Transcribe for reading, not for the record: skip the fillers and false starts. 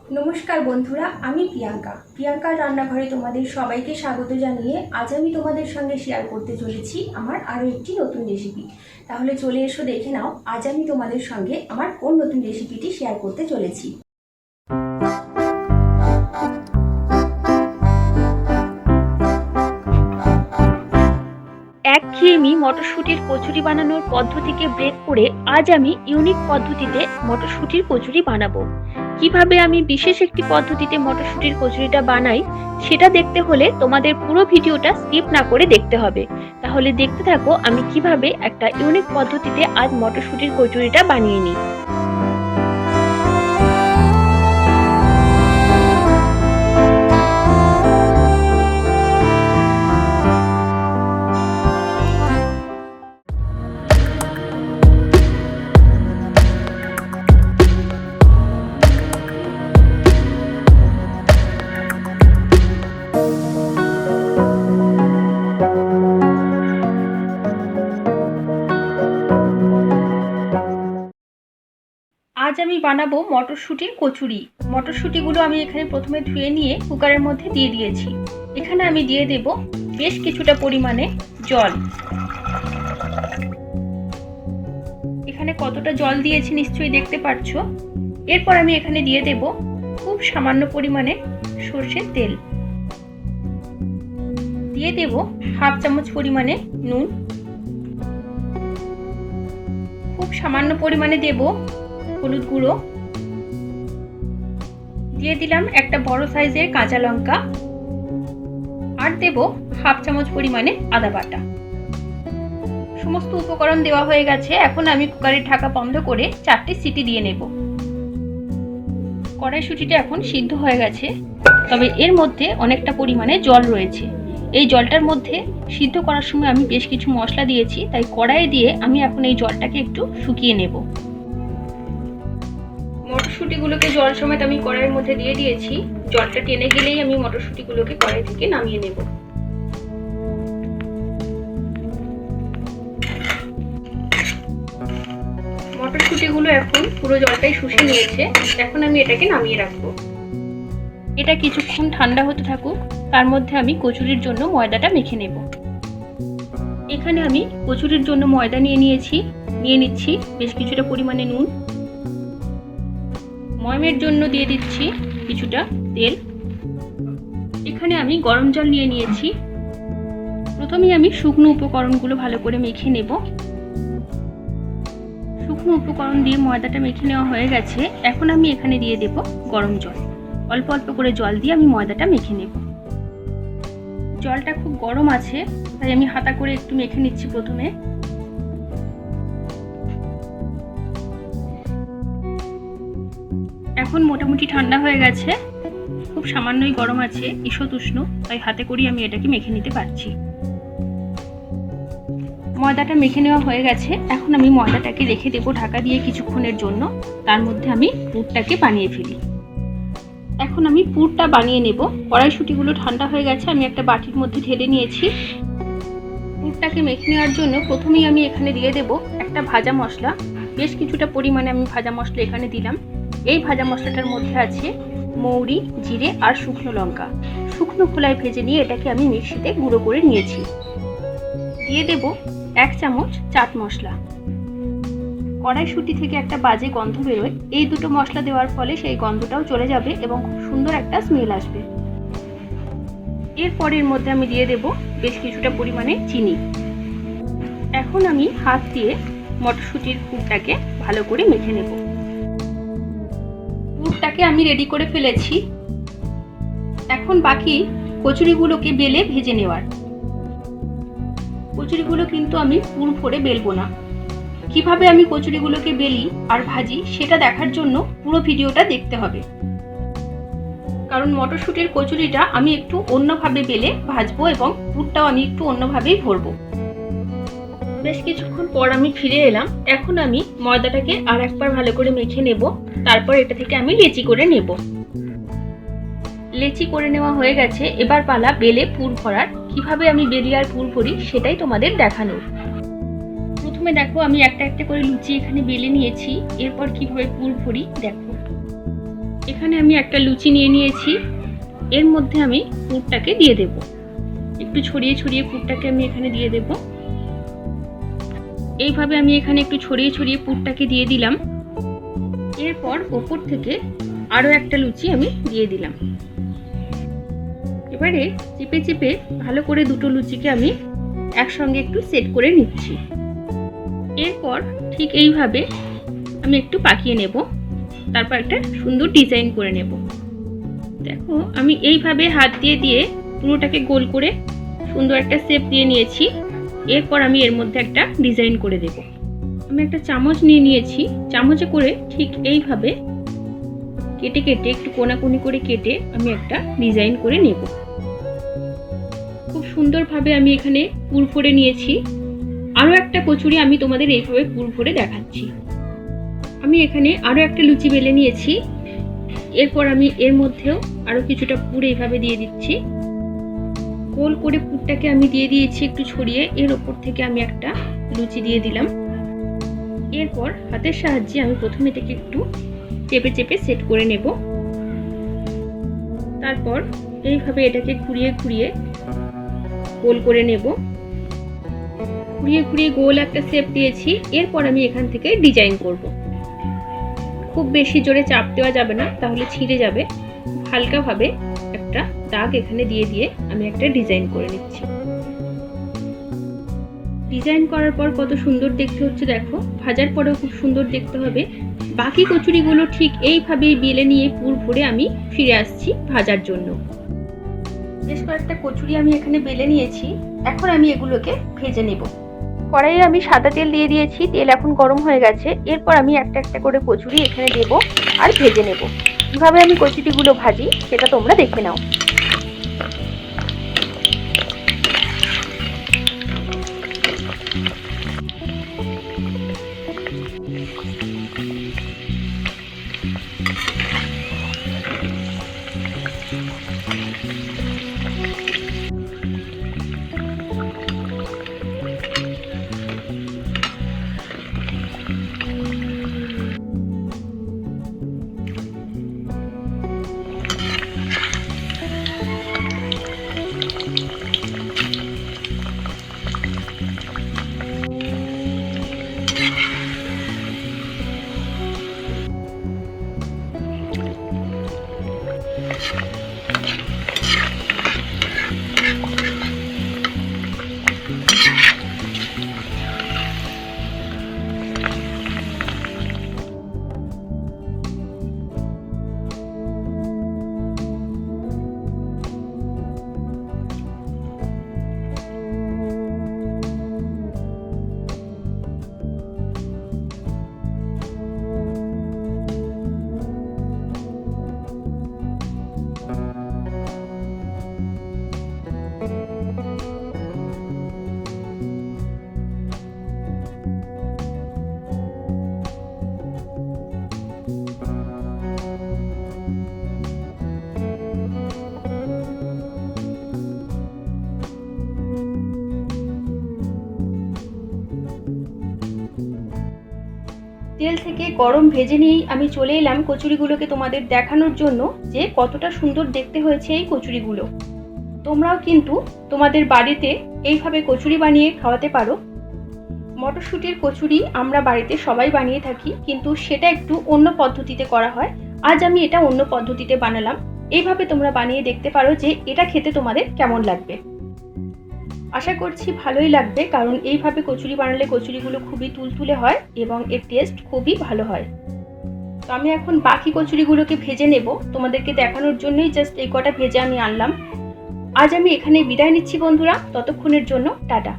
नमस्कार बंधुरा, आमी प्रियंका रान्नाघरे तोमादेर सबाइके स्वागत जानिए आज आमी तोमादेर संगे शेयर करते चलेछि आमार आरो एकटी नतुन रेसिपि। ताहले चले एसो देखे नाओ आज आमी तोमादेर संगे आमार कोन नतुन रेसिपिटी शेयर करते चलेछि। একঘেয়েমি মটরশুটির কচুরি বানানোর পদ্ধতিকে ব্রেক করে আজ আমি ইউনিক পদ্ধতিতে মটরশুটির কচুরি বানাবো। কিভাবে আমি বিশেষ একটি পদ্ধতিতে মটরশুটির কচুরিটা বানাই সেটা দেখতে হলে তোমাদের পুরো ভিডিওটা স্কিপ না করে দেখতে হবে। তাহলে দেখতে থাকো আমি কিভাবে একটা ইউনিক পদ্ধতিতে আজ মটরশুটির কচুরিটা বানিয়ে নিই। आज आमी बानाबो मटरशुटिर कचुरी। मटरशुटिगुलो आमी एखाने प्रथमे धुए निये कुकारेर मध्य दिये दियेछि। एखाने आमी दिये देब बेश किछुटा परिमाणे जल। एखाने कतटा जल दियेछि निश्चयई देखते पाচ্ছো। एरपर आमी एखाने दिये देब खूब सामान्य परिमाणे सर्षेर तेल। दिये देब हाफ चामच परिमाणे नुन। खूब सामान्य परिमाणे देब हलुद गुঁড়ো। দিয়ে দিলাম একটা বড় সাইজের কাঁচা লঙ্কা আর দেব হাফ চামচ পরিমাণে আদা বাটা। সমস্ত উপকরণ দেওয়া হয়ে গেছে। এখন আমি কুকারের ঢাকা বন্ধ করে 4টি সিটি দিয়ে নেব। কড়াইশুঁটিটা এখন সিদ্ধ হয়ে গেছে, তবে এর মধ্যে অনেকটা পরিমাণে জল রয়েছে। এই জলটার মধ্যে সিদ্ধ করার সময় আমি বেশ কিছু মশলা দিয়েছি, তাই কড়াইয়ে দিয়ে আমি এখন এই জলটাকে একটু শুকিয়ে নেব। মটরশুঁটিগুলোকে জল সমেত আমি কড়াইয়ের মধ্যে দিয়ে দিয়েছি। জলটা টেনে গেলেই আমি মটরশুঁটিগুলোকে কড়াই থেকে নামিয়ে নেব। মটরশুঁটিগুলো এখন পুরো জলটাই শুষে নিয়েছে। এখন আমি এটাকে নামিয়ে রাখবো। এটা কিছুক্ষণ ঠান্ডা হতে থাকুক, তার মধ্যে আমি কচুরির জন্য ময়দাটা মেখে নেব। এখানে আমি কচুরির জন্য ময়দা নিয়ে নিচ্ছি বেশ কিছুটা পরিমাণে নুন। ময়মের জন্য দিয়ে দিচ্ছি কিছুটা তেল। এখানে আমি গরম জল নিয়ে নিয়েছি। প্রথমেই আমি শুকনো উপকরণগুলো ভালো করে মেখে নেব। শুকনো উপকরণ দিয়ে ময়দাটা মেখে নেওয়া হয়ে গেছে। এখন আমি এখানে দিয়ে দেব গরম জল। অল্প অল্প করে জল দিয়ে আমি ময়দাটা মেখে নেব। জলটা খুব গরম আছে, তাই আমি হাতা করে একটু মেখে নিচ্ছি প্রথমে। এখন মোটামুটি ঠান্ডা হয়ে গেছে, খুব সামান্যই গরম আছে, ঈষৎ উষ্ণ, তাই হাতে করেই আমি এটাকে মেখে নিতে পারছি। ময়দাটা মেখে নেওয়া হয়ে গেছে। এখন আমি ময়দাটাকে রেখে দেবো ঢাকা দিয়ে কিছুক্ষণের জন্য। তার মধ্যে আমি পুরটাকে বানিয়ে ফেলি। এখন আমি পুরটা বানিয়ে নেব। কড়াইশুঁটিগুলো ঠান্ডা হয়ে গেছে, আমি একটা বাটির মধ্যে ঢেলে নিয়েছি। পুরটাকে মেখে নেওয়ার জন্য প্রথমেই আমি এখানে দিয়ে দেব একটা ভাজা মশলা। বেশ কিছুটা পরিমাণে আমি ভাজা মশলা এখানে দিলাম। এই ভাজা মশলাটার মধ্যে আছে মৌরি, জিরে আর শুকনো লঙ্কা। শুকনো খোলায় ভেজে নিয়ে এটাকে আমি মিক্সিতে গুঁড়ো করে নিয়েছি। দিয়ে দেব 1 চামচ চাট মশলা। কড়াইশুঁটি থেকে একটা বাজে গন্ধ বেরোয়, এই দুটো মশলা দেওয়ার ফলে সেই গন্ধটাও চলে যাবে এবং খুব সুন্দর একটা স্মেল আসবে। এরপর এর মধ্যে আমি দিয়ে দেব বেশ কিছুটা পরিমাণে চিনি। এখন আমি হাত দিয়ে মটরশুঁটির পুরটাকে ভালো করে মেখে নেব। পুরটাকে আমি রেডি করে ফেলেছি। এখন বাকি কচুরিগুলোকে বেলে ভেজে নেওয়ার। কচুরিগুলো কিন্তু আমি পুর ভরে বেলবো না। কিভাবে আমি কচুরিগুলোকে বেলি আর ভাজি সেটা দেখার জন্য পুরো ভিডিওটা দেখতে হবে, কারণ মটরশুঁটির কচুরিটা আমি একটু অন্যভাবে বেলে ভাজবো এবং পুরটাও আমি একটু অন্যভাবেই ভরবো। বেশ কিছুক্ষণ পর আমি ফিরে এলাম। এখন আমি ময়দাটাকে আর একবার ভালো করে মেখে নেব। তারপর এটা থেকে আমি লেচি করে নেব। লেচি করে নেওয়া হয়ে গেছে। এবার পালা বেলে পুর ভরার। কিভাবে আমি বেলি আর পুর ভরি সেটাই তোমাদের দেখানোর। প্রথমে দেখো আমি একটা একটা করে লুচি এখানে বেলে নিয়েছি। এরপর কিভাবে পুর ভরি দেখো। এখানে আমি একটা লুচি নিয়ে নিয়েছি, এর মধ্যে আমি পুরটাকে দিয়ে দেব। একটু ছড়িয়ে ছড়িয়ে পুরটাকে আমি এখানে দিয়ে দেব। এইভাবে আমি এখানে একটু ছড়িয়ে ছড়িয়ে পুরটাকে দিয়ে দিলাম। এরপর ওপর থেকে আরও একটা লুচি আমি দিয়ে দিলাম। এবারে চিপে চিপে ভালো করে দুটো লুচিকে আমি একসঙ্গে একটু সেট করে নিচ্ছি। এরপর ঠিক এইভাবে আমি একটু পাকিয়ে নেব, তারপর একটা সুন্দর ডিজাইন করে নেব। দেখো আমি এইভাবে হাত দিয়ে দিয়ে পুরোটাকে গোল করে সুন্দর একটা শেপ দিয়ে নিয়েছি। এরপর আমি এর মধ্যে একটা ডিজাইন করে দেব। আমি একটা চামচ নিয়ে নিয়েছি, চামচে করে ঠিক এইভাবে কেটে কেটে একটু কোনাকুনি করে কেটে আমি একটা ডিজাইন করে নেব। খুব সুন্দরভাবে আমি এখানে পুর ভরে নিয়েছি। আরও একটা কচুরি আমি তোমাদের এইভাবে পুর ভরে দেখাচ্ছি। আমি এখানে আরও একটা লুচি বেলে নিয়েছি। এরপর আমি এর মধ্যেও আরও কিছুটা পুর এইভাবে দিয়ে দিচ্ছি। গোল করে পুরটাকে আমি দিয়ে দিয়েছি একটু ছড়িয়ে। এর ওপর থেকে আমি একটা লুচি দিয়ে দিলাম। এরপর হাতের সাহায্যে আমি প্রথমে থেকে একটু চেপে চেপে সেট করে নেব। তারপর এইভাবে এটাকে ঘুরিয়ে ঘুরিয়ে গোল করে নেব। ঘুরিয়ে ঘুরিয়ে গোল একটা শেপ দিয়েছি। এরপর আমি এখান থেকে ডিজাইন করব। খুব বেশি জোরে চাপ দেওয়া যাবে না, তাহলে ছিঁড়ে যাবে। হালকাভাবে একটা দাগ এখানে দিয়ে দিয়ে আমি একটা ডিজাইন করে নিচ্ছি। ডিজাইন করার পর কত সুন্দর দেখতে হচ্ছে দেখো। ভাজার পরেও খুব সুন্দর দেখতে হবে। বাকি কচুরিগুলো ঠিক এইভাবেই বেলে নিয়ে পুর ভরে আমি ফিরে আসছি ভাজার জন্য। বেশ কয়েকটা কচুরি আমি এখানে বেলে নিয়েছি। এখন আমি এগুলোকে ভেজে নেব। কড়াইয়ে আমি সাদা তেল দিয়ে দিয়েছি, তেল এখন গরম হয়ে গেছে। এরপর আমি একটা একটা করে কচুরি এখানে দেব আর ভেজে নেব। কিভাবে আমি কচুরিগুলো ভাজি সেটা তোমরা দেখে নাও। তেল থেকে গরম ভেজে নিয়েই আমি চলে এলাম কচুরিগুলোকে তোমাদের দেখানোর জন্য যে কতটা সুন্দর দেখতে হয়েছে এই কচুরিগুলো। তোমরাও কিন্তু তোমাদের বাড়িতে এইভাবে কচুরি বানিয়ে খাওয়াতে পারো। মটরশুঁটির কচুরি আমরা বাড়িতে সবাই বানিয়ে থাকি, কিন্তু সেটা একটু অন্য পদ্ধতিতে করা হয়। আজ আমি এটা অন্য পদ্ধতিতে বানালাম। এইভাবে তোমরা বানিয়ে দেখতে পারো যে এটা খেতে তোমাদের কেমন লাগবে। আশা করছি ভালোই লাগবে, কারণ এইভাবে কচুরি বানালে কচুরিগুলো খুবই তুলতুলে হয় এবং এর টেস্ট খুবই ভালো হয়। তো আমি এখন বাকি কচুরিগুলোকে ভেজে নেব। তোমাদেরকে দেখানোর জন্যই জাস্ট এই কটা ভেজে আমি আনলাম। আজ আমি এখানে বিদায় নিচ্ছি বন্ধুরা, ততক্ষণের জন্য টাটা।